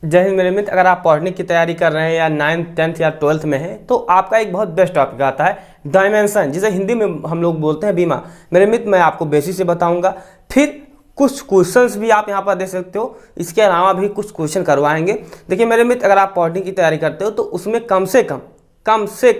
जय हिंद मेरे मित्र। अगर आप पॉलिटेक्निक की तैयारी कर रहे हैं या 9th 10th या 12th में हैं तो आपका एक बहुत बेस्ट टॉपिक आता है डायमेंशन, जिसे हिंदी में हम लोग बोलते हैं बीमा। मेरे मित्र, मैं आपको बेसिक से बताऊंगा, फिर कुछ क्वेश्चंस भी आप यहाँ पर दे सकते हो, इसके अलावा भी कुछ क्वेश्चन करवाएंगे। देखिए मेरे मित्र, अगर आप पॉलिटेक्निक की तैयारी करते हो तो उसमें कम से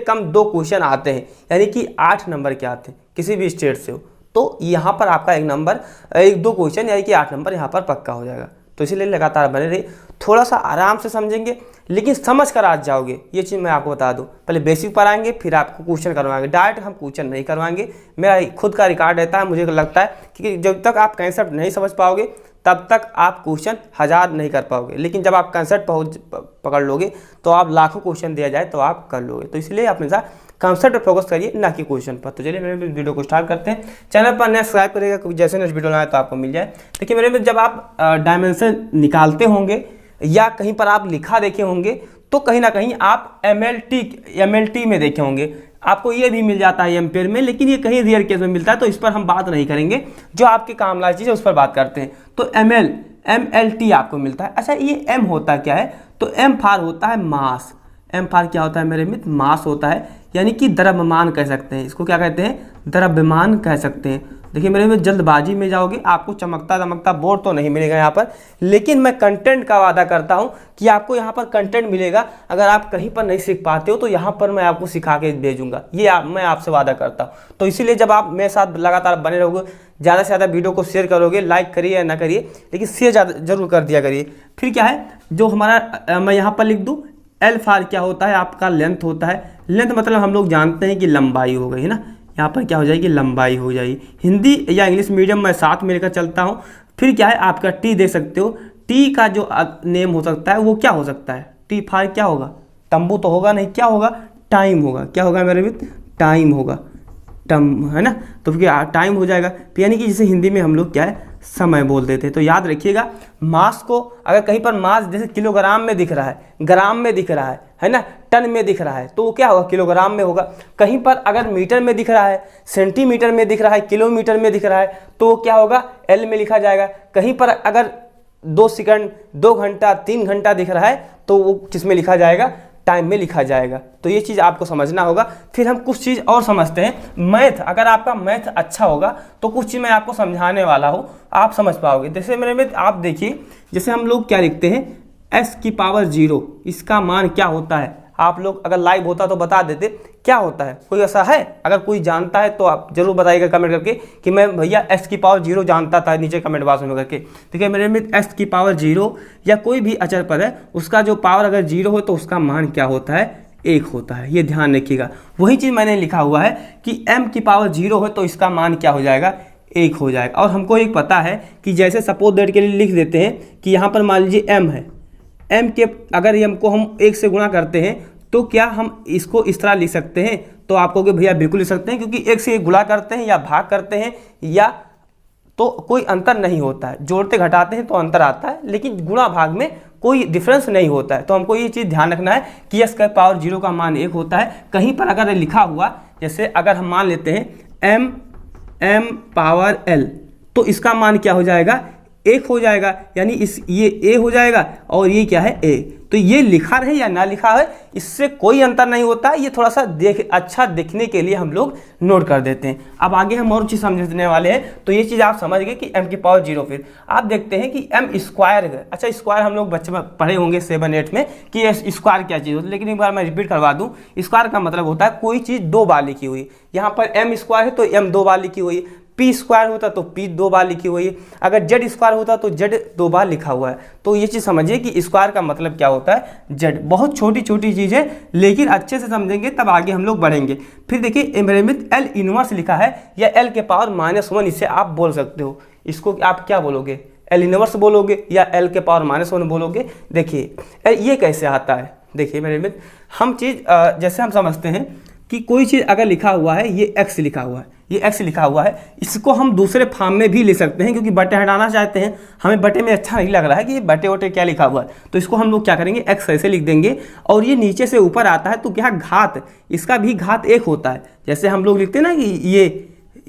कम 2 क्वेश्चन आते हैं, यानी कि 8 नंबर के आते हैं, किसी भी स्टेट से हो तो यहाँ पर आपका एक 2 क्वेश्चन यानी कि 8 नंबर यहाँ पर पक्का हो जाएगा। तो इसीलिए लगातार बने रहिए, थोड़ा सा आराम से समझेंगे लेकिन समझ कर आज जाओगे, ये चीज़ मैं आपको बता दूं। पहले बेसिक पर आएंगे, फिर आपको क्वेश्चन करवाएंगे। डायरेक्ट हम क्वेश्चन नहीं करवाएंगे, मेरा खुद का रिकॉर्ड रहता है। मुझे लगता है कि जब तक आप कंसेप्ट नहीं समझ पाओगे तब तक आप क्वेश्चन 1000 नहीं कर पाओगे, लेकिन जब आप कंसेप्ट पकड़ लोगे तो आप लाखों क्वेश्चन दिया जाए तो आप कर लोगे। तो इसलिए आप हमेशा कंसेप्ट पर फोकस करिए, ना कि क्वेश्चन पर। तो चलिए मेरे वीडियो को स्टार्ट करते हैं। चैनल पर नया सब्सक्राइब करिएगा, क्योंकि जैसे नेक्स्ट वीडियो आए तो आपको मिल जाए। देखिए मेरे में, जब आप डायमेंशन निकालते होंगे या कहीं पर आप लिखा देखे होंगे तो कहीं ना कहीं आप MLT में देखे होंगे। आपको ये भी मिल जाता है एम्पेयर में, लेकिन ये कहीं रेयर केस में मिलता है, तो इस पर हम बात नहीं करेंगे। जो आपके काम लायक चीज़ है उस पर बात करते हैं। तो MLT आपको मिलता है। अच्छा, ये M होता क्या है? तो M फॉर होता है मास। M फॉर क्या होता है मेरे मित्र? मास होता है, यानी कि द्रव्यमान कह सकते हैं। इसको क्या कहते हैं? द्रव्यमान कह सकते हैं। देखिए मेरे में, जल्दबाजी में जाओगे, आपको चमकता बोर्ड तो नहीं मिलेगा यहाँ पर, लेकिन मैं कंटेंट का वादा करता हूँ कि आपको यहाँ पर कंटेंट मिलेगा। अगर आप कहीं पर नहीं सीख पाते हो तो यहाँ पर मैं आपको सिखा के भेजूंगा, मैं आपसे वादा करता हूँ। तो इसीलिए जब आप मेरे साथ लगातार बने रहोगे, ज़्यादा से ज़्यादा वीडियो को शेयर करोगे, लाइक करिए या ना करिए, लेकिन शेयर जरूर कर दिया करिए। फिर क्या है जो हमारा, मैं यहाँ पर लिख दूँ, L फॉर क्या होता है? आपका लेंथ होता है। लेंथ मतलब हम लोग जानते हैं कि लंबाई हो गई है ना, यहाँ पर क्या हो जाएगी? लंबाई हो जाएगी। हिंदी या इंग्लिश मीडियम मैं साथ में लेकर चलता हूँ। फिर क्या है आपका T देख सकते हो। T का जो नेम हो सकता है वो क्या हो सकता है? T फॉर क्या होगा? तंबू तो होगा नहीं, क्या होगा? टाइम होगा। क्या होगा मेरे मित्र? टाइम होगा, टम है ना। तो फिर टाइम हो जाएगा, यानी कि जिसे हिंदी में हम लोग क्या है? समय बोल देते हैं। तो याद रखिएगा, मास को अगर कहीं पर मास जैसे किलोग्राम में दिख रहा है, ग्राम में दिख रहा है ना, टन में दिख रहा है, तो वो क्या होगा? किलोग्राम में होगा। कहीं पर अगर मीटर में दिख रहा है, सेंटीमीटर में दिख रहा है, किलोमीटर में दिख रहा है, तो वो क्या होगा? L में लिखा जाएगा। कहीं पर अगर 2 सेकंड, 2 घंटा, 3 घंटा दिख रहा है तो वो किस में लिखा जाएगा? टाइम में लिखा जाएगा। तो ये चीज़ आपको समझना होगा। फिर हम कुछ चीज़ और समझते हैं। मैथ, अगर आपका मैथ अच्छा होगा तो कुछ चीज़ मैं आपको समझाने वाला हूँ, आप समझ पाओगे। जैसे मेरे में आप देखिए, जैसे हम लोग क्या लिखते हैं? S⁻0, इसका मान क्या होता है? आप लोग अगर लाइव होता तो बता देते, क्या होता है? कोई ऐसा है? अगर कोई जानता है तो आप जरूर बताइएगा कमेंट करके कि मैं भैया S⁻0 जानता था, नीचे कमेंट बॉक्स में करके। देखिए मेरे मित्र, S⁻0 या कोई भी अचर पद है, उसका जो पावर अगर 0 हो तो उसका मान क्या होता है? 1 होता है। ये ध्यान रखिएगा। वही चीज़ मैंने लिखा हुआ है कि M⁻0 हो तो इसका मान क्या हो जाएगा? 1 हो जाएगा। और हमको एक पता है कि जैसे सपोज दैट के लिए लिख देते हैं कि यहाँ पर मान लीजिए M है, M के अगर M को हम 1 से गुणा करते हैं तो क्या हम इसको इस तरह लिख सकते हैं? तो आप कहोगे भैया बिल्कुल लिख सकते हैं, क्योंकि 1 से गुणा करते हैं या भाग करते हैं या तो कोई अंतर नहीं होता है। जोड़ते घटाते हैं तो अंतर आता है, लेकिन गुणा भाग में कोई डिफरेंस नहीं होता है। तो हमको ये चीज़ ध्यान रखना है कि S⁻0 का मान 1 होता है। कहीं पर अगर लिखा हुआ, जैसे अगर हम मान लेते हैं M पावर L, तो इसका मान क्या हो जाएगा? 1 हो जाएगा, यानी ये A हो जाएगा और ये क्या है? A। तो ये लिखा रहे या ना लिखा है, इससे कोई अंतर नहीं होता है। ये थोड़ा सा अच्छा दिखने के लिए हम लोग नोट कर देते हैं। अब आगे हम और चीज़ समझने वाले हैं। तो ये चीज़ आप समझ गए कि M⁻0। फिर आप देखते हैं कि M स्क्वायर। अच्छा, स्क्वायर हम लोग बच्चे में पढ़े होंगे 7-8 में कि स्क्वायर क्या चीज़ होती है, लेकिन एक बार मैं रिपीट करवा दूँ। स्क्वायर का मतलब होता है कोई चीज़ 2 बार लिखी हुई। यहाँ पर M स्क्वायर है तो M 2 बार लिखी हुई, P स्क्वायर होता तो P 2 बार लिखी हुई है, अगर Z स्क्वायर होता तो Z 2 बार लिखा हुआ है। तो ये चीज़ समझिए कि स्क्वायर का मतलब क्या होता है? Z। बहुत छोटी छोटी चीज़ है, लेकिन अच्छे से समझेंगे तब आगे हम लोग बढ़ेंगे। फिर देखिए मेरे मित्र, L इनवर्स लिखा है या L के पावर -1, इसे आप बोल सकते हो। इसको आप क्या बोलोगे? L इनवर्स बोलोगे या L के पावर -1 बोलोगे? देखिए ये कैसे आता है। देखिए मेरे मित्र, हम चीज़ जैसे हम समझते हैं कि कोई चीज़ अगर लिखा हुआ है, ये X लिखा हुआ है, ये X लिखा हुआ है, इसको हम दूसरे फॉर्म में भी लिख सकते हैं, क्योंकि बटे हटाना चाहते हैं, हमें बटे में अच्छा नहीं लग रहा है कि ये बटे वटे क्या लिखा हुआ है, तो इसको हम लोग क्या करेंगे? X ऐसे लिख देंगे। और ये नीचे से ऊपर आता है तो क्या घात, इसका भी घात 1 होता है। जैसे हम लोग लिखते हैं ना कि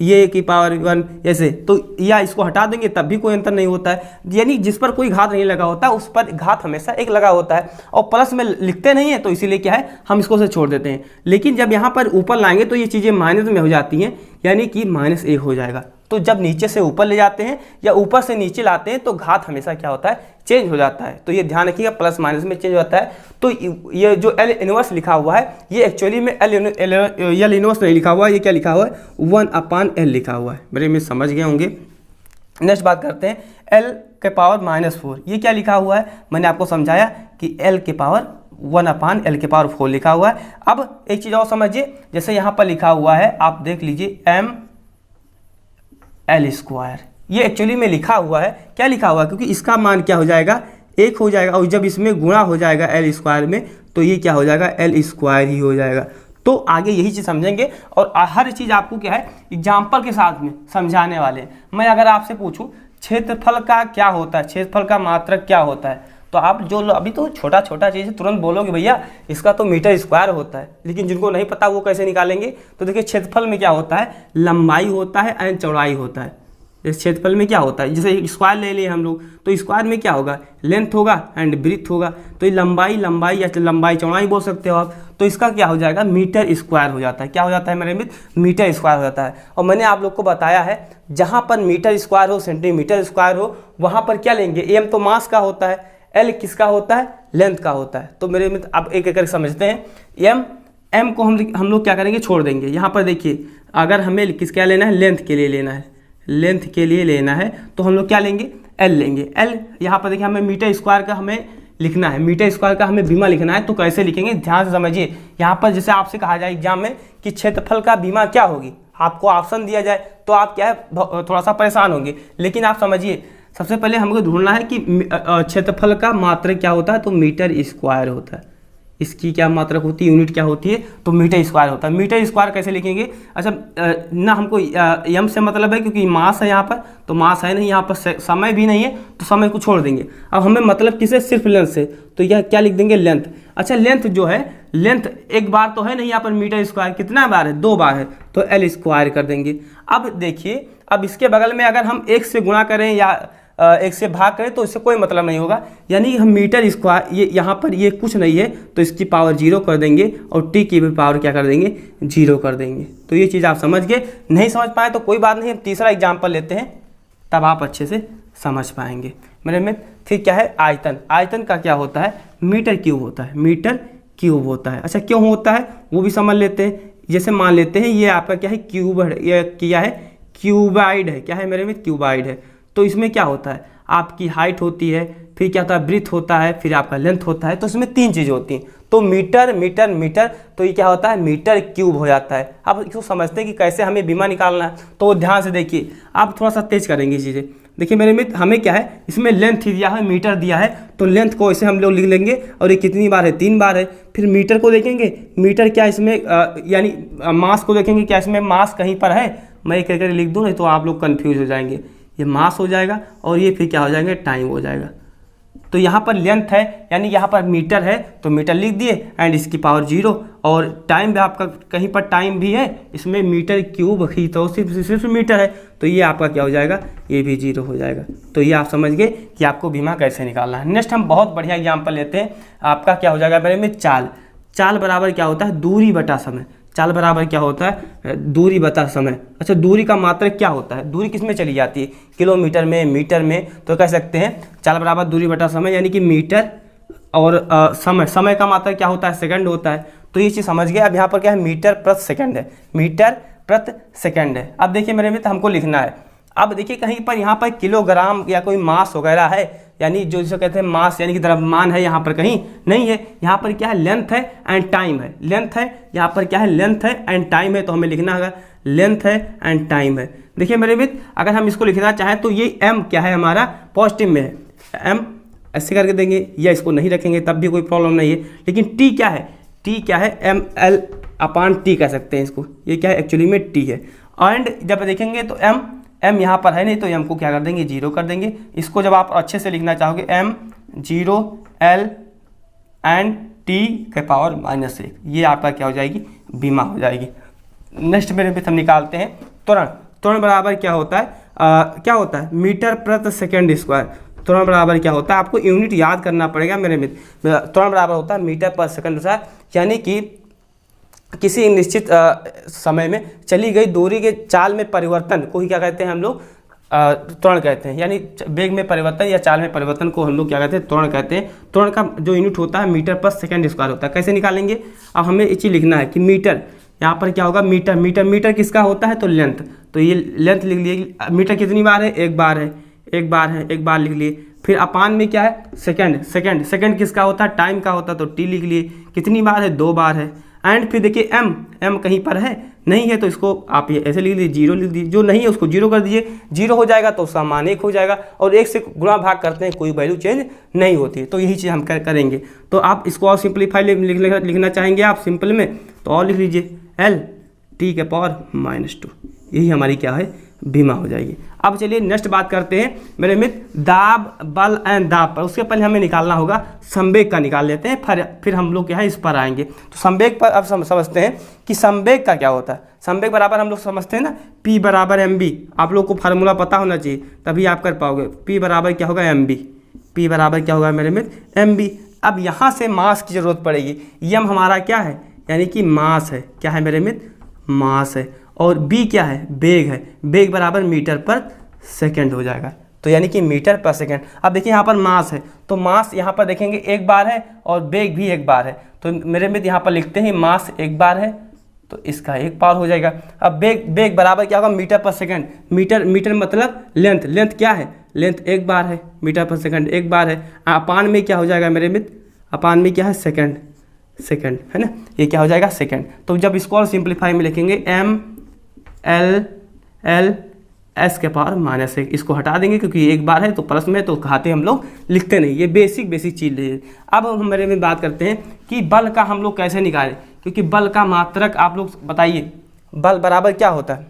ये की पावर 1 ऐसे, तो या इसको हटा देंगे तब भी कोई अंतर नहीं होता है। यानी जिस पर कोई घात नहीं लगा होता उस पर घात हमेशा एक लगा होता है, और प्लस में लिखते नहीं है तो इसीलिए क्या है हम इसको से छोड़ देते हैं। लेकिन जब यहाँ पर ऊपर लाएंगे तो ये चीज़ें माइनस में हो जाती हैं, यानी कि -1 हो जाएगा। तो जब नीचे से ऊपर ले जाते हैं या ऊपर से नीचे लाते हैं तो घात हमेशा क्या होता है, चेंज हो जाता है। तो ये ध्यान रखिएगा, प्लस माइनस में चेंज होता है। तो ये जो L इनवर्स लिखा हुआ है ये एक्चुअली में L इनवर्स नहीं लिखा हुआ है, ये क्या लिखा हुआ है 1/L लिखा हुआ है। मेरे में समझ गए होंगे। नेक्स्ट बात करते हैं L के पावर -4, ये क्या लिखा हुआ है, मैंने आपको समझाया कि L के पावर 1/L के पावर 4 लिखा हुआ है। अब एक चीज़ और समझिए, जैसे यहाँ पर लिखा हुआ है आप देख लीजिए mL², ये एक्चुअली में लिखा हुआ है, क्या लिखा हुआ है, क्योंकि इसका मान क्या हो जाएगा 1 हो जाएगा, और जब इसमें गुणा हो जाएगा L² में तो ये क्या हो जाएगा L² ही हो जाएगा। तो आगे यही चीज़ समझेंगे, और हर चीज़ आपको क्या है एग्जाम्पल के साथ में समझाने वाले हैं। मैं अगर आपसे पूछूं क्षेत्रफल का क्या होता है, क्षेत्रफल का मात्रक क्या होता है, तो आप जो अभी तो छोटा छोटा चीज़ तुरंत बोलोगे भैया इसका तो मीटर² होता है, लेकिन जिनको नहीं पता वो कैसे निकालेंगे। तो देखिए क्षेत्रफल में क्या होता है, लंबाई होता है एंड चौड़ाई होता है। इस क्षेत्रफल में क्या होता है, जैसे स्क्वायर ले लिए हम लोग तो स्क्वायर में क्या होगा, लेंथ होगा एंड ब्रीथ होगा। तो ये लंबाई या लंबाई चौड़ाई बोल सकते हो आप। तो इसका क्या हो जाएगा मीटर² हो जाता है। क्या हो जाता है मेरे मित्र, मीटर² हो जाता है। और मैंने आप लोग को बताया है जहाँ पर मीटर² हो, सेंटीमीटर² हो, वहाँ पर क्या लेंगे, एम तो मास का होता है, एल किसका होता है, लेंथ का होता है। तो मेरे मित्र अब एक एक करके समझते हैं। एम को हम लोग क्या करेंगे, छोड़ देंगे। यहाँ पर देखिए अगर हमें क्या लेना है, लेंथ के लिए लेना है, लेंथ के लिए लेना है तो हम लोग क्या लेंगे, एल लेंगे। एल यहाँ पर देखिए हमें मीटर² का हमें लिखना है, मीटर² का हमें बीमा लिखना है। तो कैसे लिखेंगे ध्यान से समझिए। यहाँ पर जैसे आपसे कहा जाए एग्जाम में कि क्षेत्रफल का बीमा क्या होगी, आपको ऑप्शन दिया जाए तो आप क्या है थोड़ा सा परेशान होंगे। लेकिन आप समझिए सबसे पहले हमको ढूंढना है कि क्षेत्रफल का मात्रक क्या होता है, तो मीटर² होता है। इसकी क्या मात्रक होती है, यूनिट क्या होती है, तो मीटर² होता है। मीटर² कैसे लिखेंगे, अच्छा ना हमको एम से मतलब है क्योंकि मास है यहाँ पर, तो मास है नहीं, यहाँ पर समय भी नहीं है तो समय को छोड़ देंगे। अब हमें मतलब किसे, सिर्फ लेंथ से, तो यह क्या लिख देंगे लेंथ। अच्छा लेंथ जो है, लेंथ एक बार तो है नहीं यहाँ पर मीटर², कितना बार है, 2 बार है, तो L² कर देंगे। अब देखिए अब इसके बगल में अगर हम 1 से गुणा करें या 1 से भाग करें तो इससे कोई मतलब नहीं होगा, यानी हम मीटर², ये यहाँ पर ये कुछ नहीं है तो इसकी पावर 0 कर देंगे और टी की भी पावर क्या कर देंगे, 0 कर देंगे। तो ये चीज़ आप समझ गए। नहीं समझ पाए तो कोई बात नहीं, हम तीसरा एग्जाम्पल लेते हैं तब आप अच्छे से समझ पाएंगे मेरे में। फिर क्या है, आयतन। आयतन का क्या होता है, मीटर³ होता है, मीटर³ होता है। अच्छा क्यों होता है वो भी समझ लेते हैं। जैसे मान लेते हैं ये आपका क्या है, क्यूब है, ये क्या है, क्यूबाइड है, क्या है मेरे में, क्यूबाइड है। तो इसमें क्या होता है, आपकी हाइट होती है, फिर क्या होता है ब्रीथ होता है, फिर आपका लेंथ होता है। तो इसमें 3 चीज़ होती हैं। तो मीटर मीटर मीटर, तो ये क्या होता है, मीटर³ हो जाता है। अब इसको समझते हैं कि कैसे हमें बीमा निकालना है, तो वो ध्यान से देखिए। आप थोड़ा सा तेज करेंगे चीज़ें। देखिए मेरे मित्र हमें क्या है, इसमें लेंथ ही दिया है, मीटर दिया है, तो लेंथ को ऐसे हम लोग लिख लेंगे और ये कितनी बार है, 3 बार है। फिर मीटर को देखेंगे, मीटर क्या इसमें यानी मास को देखेंगे, क्या इसमें मास कहीं पर है, मैं एक करके लिख दूँ नहीं तो आप लोग कन्फ्यूज हो जाएंगे। ये मास हो जाएगा और ये फिर क्या हो जाएगा, टाइम हो जाएगा। तो यहाँ पर लेंथ है यानी यहाँ पर मीटर है तो मीटर लिख दिए एंड इसकी पावर 0, और टाइम भी आपका कहीं पर टाइम भी है, इसमें मीटर³ ही तो सिर्फ मीटर है, तो ये आपका क्या हो जाएगा, ये भी 0 हो जाएगा। तो ये आप समझ गए कि आपको बीमा कैसे निकालना है। नेक्स्ट हम बहुत बढ़िया एग्जाम्पल लेते हैं। आपका क्या हो जाएगा मेरे में, चाल। चाल बराबर क्या होता है, दूरी बटा समय। चाल बराबर क्या होता है, दूरी बटा समय। अच्छा दूरी का मात्रक क्या होता है, दूरी किस में चली जाती है, किलोमीटर में, मीटर में। तो कह सकते हैं चाल बराबर दूरी बटा समय, यानी कि मीटर और समय का मात्रक क्या होता है, सेकंड होता है। तो ये चीज़ समझ गए। अब यहाँ पर क्या है, मीटर प्रति सेकंड है, मीटर प्रति सेकंड है। अब देखिए मेरे मित्र हमको लिखना है। अब देखिए कहीं पर यहाँ पर किलोग्राम या कोई मास वगैरह है, यानी जो जिसे कहते हैं मास यानी कि द्रव्यमान है, यहाँ पर कहीं नहीं है। यहाँ पर क्या है, लेंथ है एंड टाइम है। लेंथ है, यहाँ पर क्या है, लेंथ है एंड टाइम है। तो हमें लिखना होगा लेंथ है एंड टाइम है। देखिए मेरे मित्र अगर हम इसको लिखना चाहें तो ये m क्या है हमारा, पॉजिटिव में है, m ऐसे करके देंगे, या इसको नहीं रखेंगे तब भी कोई प्रॉब्लम नहीं है। लेकिन t क्या है, t क्या है, mL/t कह सकते हैं इसको। ये क्या है, एक्चुअली में t है। एंड जब देखेंगे तो m यहाँ पर है नहीं तो m को क्या कर देंगे, 0 कर देंगे। इसको जब आप अच्छे से लिखना चाहोगे m 0 L एंड t के पावर -1, ये आपका क्या हो जाएगी, बीमा हो जाएगी। नेक्स्ट मेरे पे हम निकालते हैं त्वरण। त्वरण बराबर क्या होता है, क्या होता है मीटर प्रति सेकंड स्क्वायर। त्वरण बराबर क्या होता है, आपको यूनिट याद करना पड़ेगा मेरे मित्र। त्वरण बराबर होता है मीटर पर सेकंड स्क्वायर, यानी कि किसी निश्चित समय में चली गई दूरी के चाल में परिवर्तन को ही क्या कहते हैं हम लोग, त्वरण कहते हैं। यानी वेग में परिवर्तन या चाल में परिवर्तन को हम लोग क्या कहते हैं, त्वरण कहते हैं। त्वरण का जो यूनिट होता है मीटर पर सेकंड स्क्वायर होता है। कैसे निकालेंगे, अब हमें ये चीज़ लिखना है कि मीटर, यहाँ पर क्या होगा मीटर, मीटर मीटर किसका होता है, तो लेंथ, तो ये लेंथ लिख लिए। मीटर कितनी बार है, एक बार है, एक बार है, एक बार लिख लिए। फिर अपान में क्या है, सेकंड, सेकंड सेकंड किसका होता है, टाइम का होता है, तो टी लिख लिए। कितनी बार है, 2 बार है। एंड फिर देखिए एम, एम कहीं पर है, नहीं है तो इसको आप ये ऐसे लिख लीजिए, 0 लिख दीजिए। जो नहीं है उसको 0 कर दीजिए, 0 हो जाएगा तो उसका मान 1 हो जाएगा। और 1 से गुणा भाग करते हैं, कोई वैल्यू चेंज नहीं होती है। तो यही चीज़ हम करेंगे। तो आप इसको और सिंप्लीफाई लिखना चाहेंगे आप सिंपल में, तो और लिख लीजिए एल टी के पावर -2। यही हमारी क्या है, बीमा हो जाएगी। अब चलिए नेक्स्ट बात करते हैं मेरे मित्र, दाब, बल एंड दाब पर। उसके पहले हमें निकालना होगा संवेग का, निकाल लेते हैं, फिर हम लोग क्या है इस पर आएंगे। तो संवेग पर अब समझते हैं कि संवेग का क्या होता है। संवेग बराबर हम लोग समझते हैं ना, P बराबर mb। आप लोग को फार्मूला पता होना चाहिए, तभी आप कर पाओगे। P बराबर क्या होगा, mb। P बराबर क्या होगा मेरे मित्र, mb। अब यहाँ से मास की जरूरत पड़ेगी। m हमारा क्या है, यानी कि मास है। क्या है मेरे मित्र, मास है। और b क्या है, वेग है। वेग बराबर मीटर पर सेकंड हो जाएगा, तो यानी कि मीटर पर सेकंड। अब देखिए यहाँ पर मास है, तो मास यहाँ पर देखेंगे एक बार है और वेग भी एक बार है। तो मेरे मित्र यहाँ पर लिखते हैं मास एक बार है, तो इसका 1 बार हो जाएगा। अब वेग, वेग बराबर क्या होगा, मीटर पर सेकंड। मीटर, मीटर मतलब लेंथ, लेंथ क्या है, लेंथ एक बार है, मीटर पर सेकंड एक बार है। अपान में क्या हो जाएगा मेरे मित्र, अपान में क्या है, सेकंड, सेकंड है ना, ये क्या हो जाएगा, सेकंड। तो जब इसको और सिंप्लीफाई में लिखेंगे m l l s के पावर -1, इसको हटा देंगे क्योंकि एक बार है तो प्लस में, तो खाते हम लोग लिखते नहीं, ये बेसिक चीज़ है। अब हम मेरे में बात करते हैं कि बल का हम लोग कैसे निकालें, क्योंकि बल का मात्रक आप लोग बताइए, बल बराबर क्या होता है,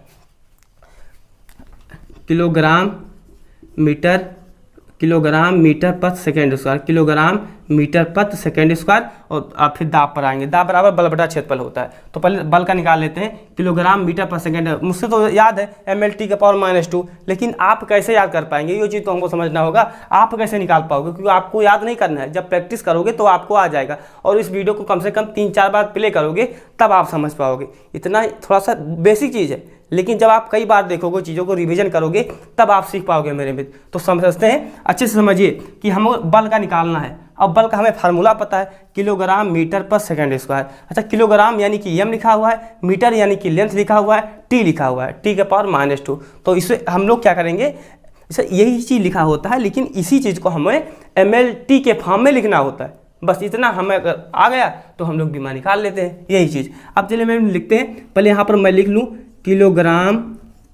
किलोग्राम मीटर पर सेकेंड स्क्वायर, किलोग्राम मीटर पर सेकेंड स्क्वायर। और फिर दाब पर आएंगे, दाब बराबर बल बटा क्षेत्रफल होता है। तो पहले बल का निकाल लेते हैं, किलोग्राम मीटर पर सेकेंड। मुझसे तो याद है ml/t के पावर -2, लेकिन आप कैसे याद कर पाएंगे, ये चीज़ तो हमको समझना होगा। आप कैसे निकाल पाओगे, क्योंकि आपको याद नहीं करना है। जब प्रैक्टिस करोगे तो आपको आ जाएगा, और इस वीडियो को कम से कम 3-4 बार प्ले करोगे तब आप समझ पाओगे। इतना थोड़ा सा बेसिक चीज़ है, लेकिन जब आप कई बार देखोगे, चीज़ों को रिवीजन करोगे, तब आप सीख पाओगे मेरे मित्र। तो समझते हैं, अच्छे से समझिए कि हमें बल का निकालना है। अब बल का हमें फार्मूला पता है, किलोग्राम मीटर पर सेकंड स्क्वायर। अच्छा, किलोग्राम यानी कि m लिखा हुआ है, मीटर यानी कि लेंथ लिखा हुआ है, t लिखा हुआ है, t के पावर -2। तो इसे हम लोग क्या करेंगे, इसे यही चीज़ लिखा होता है, लेकिन इसी चीज़ को हमें ml/t के फॉर्म में लिखना होता है। बस इतना हमें अगर आ गया तो हम लोग बीमा निकाल लेते हैं, यही चीज़। अब चलिए मैं लिखते हैं, पहले यहाँ पर मैं लिख लूँ किलोग्राम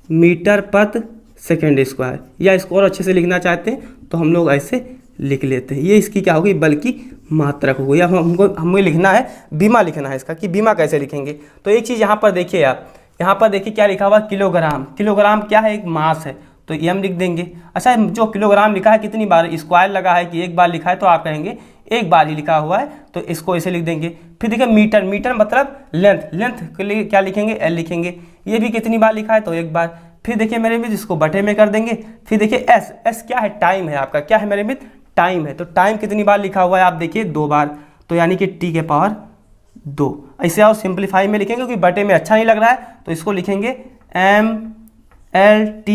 मीटर पर सेकेंड स्क्वायर, या इसको और अच्छे से लिखना चाहते हैं तो हम लोग ऐसे लिख लेते हैं। ये इसकी क्या होगी, बल की मात्रक हो गई। अब हमें लिखना है, बीमा लिखना है इसका, कि बीमा कैसे लिखेंगे। तो एक चीज़ यहाँ पर देखिए, आप यहाँ पर देखिए क्या लिखा हुआ, किलोग्राम। किलोग्राम क्या है, एक मास है, तो m लिख देंगे। अच्छा, जो किलोग्राम लिखा है कितनी बार, स्क्वायर लगा है कि एक बार लिखा है, तो आप कहेंगे एक बार ही लिखा हुआ है, तो इसको ऐसे लिख देंगे। फिर देखिए मीटर, मीटर मतलब लेंथ, लेंथ के लिए क्या लिखेंगे, l लिखेंगे। ये भी कितनी बार लिखा है, तो एक बार। फिर देखिए मेरे मित्र, इसको बटे में कर देंगे। फिर देखिए s, s क्या है, टाइम है आपका, क्या है मेरे मित्र, टाइम है। तो टाइम कितनी बार लिखा हुआ है, आप देखिए 2 बार, तो यानी कि t के पावर 2। ऐसे और सिंप्लीफाई में लिखेंगे, क्योंकि बटे में अच्छा नहीं लग रहा है, तो इसको लिखेंगे ml/t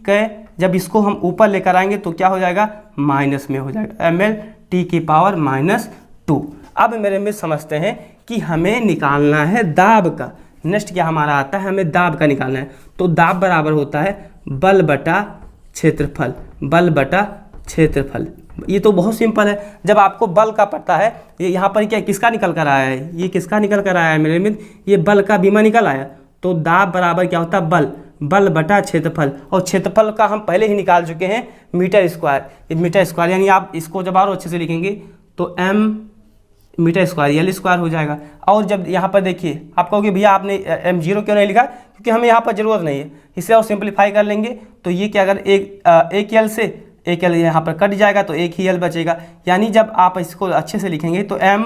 के, जब इसको हम ऊपर लेकर आएंगे तो क्या हो जाएगा, माइनस में हो जाएगा, ml/t की पावर -2। अब मेरे में समझते हैं कि हमें निकालना है दाब का। नेक्स्ट क्या हमारा आता है, हमें दाब का निकालना है। तो दाब बराबर होता है बल बटा क्षेत्रफल, बल बटा क्षेत्रफल। ये तो बहुत सिंपल है। जब आपको बल का पता है, ये यहाँ पर क्या किसका निकल कर आया है, ये किसका निकल कर आया है मेरे मित्र, ये बल का बीमा निकल आया। तो दाब बराबर क्या होता है, बल, बल बटा क्षेत्रफल। और क्षेत्रफल का हम पहले ही निकाल चुके हैं, मीटर स्क्वायर। ये मीटर स्क्वायर, यानी आप इसको जब और अच्छे से लिखेंगे तो m meter square l square हो जाएगा। और जब यहाँ पर देखिए, आप कहोगे भैया आपने m0 क्यों नहीं लिखा, क्योंकि हमें यहाँ पर जरूरत नहीं है। इसे और सिंप्लीफाई कर लेंगे तो ये क्या, अगर एक l से एक l यहाँ पर कट जाएगा तो एक ही l बचेगा। यानी जब आप इसको अच्छे से लिखेंगे तो m,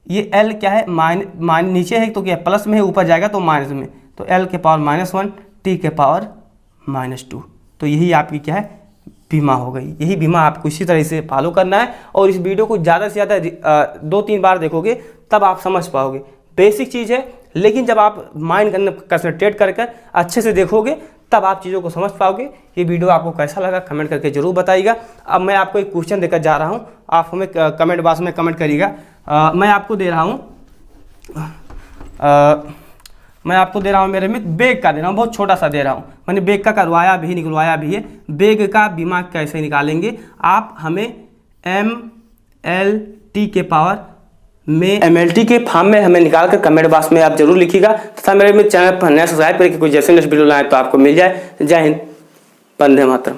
ये l क्या है, नीचे है तो क्या प्लस में है, ऊपर जाएगा तो माइनस में, तो l के पावर -1, t के पावर -2। तो यही आपकी क्या है, बीमा हो गई। यही बीमा आपको इसी तरह से फॉलो करना है और इस वीडियो को ज़्यादा से ज़्यादा 2-3 बार देखोगे तब आप समझ पाओगे। बेसिक चीज़ है, लेकिन जब आप माइंड कंसंट्रेट कर कर अच्छे से देखोगे तब आप चीज़ों को समझ पाओगे। ये वीडियो आपको कैसा लगा कमेंट करके जरूर बताइएगा। अब मैं आपको एक क्वेश्चन देकर जा रहा हूँ, आप हमें कमेंट बॉक्स में कमेंट करिएगा। मैं आपको दे रहा हूँ मेरे मित्र बेग का दे रहा हूँ, बहुत छोटा सा दे रहा हूँ। मैंने बेग का करवाया भी, निकलवाया भी है। बेग का बीमा कैसे निकालेंगे, आप हमें MLT के पावर में MLT के फॉर्म में हमें निकाल कर कमेंट बॉक्स में आप जरूर लिखिएगा तथा मेरे चैनल पर नया सब्सक्राइब करके कोई जैसे नेक्स्ट वीडियो लाएँ तो आपको मिल जाए। जय हिंद, वंदे मातरम।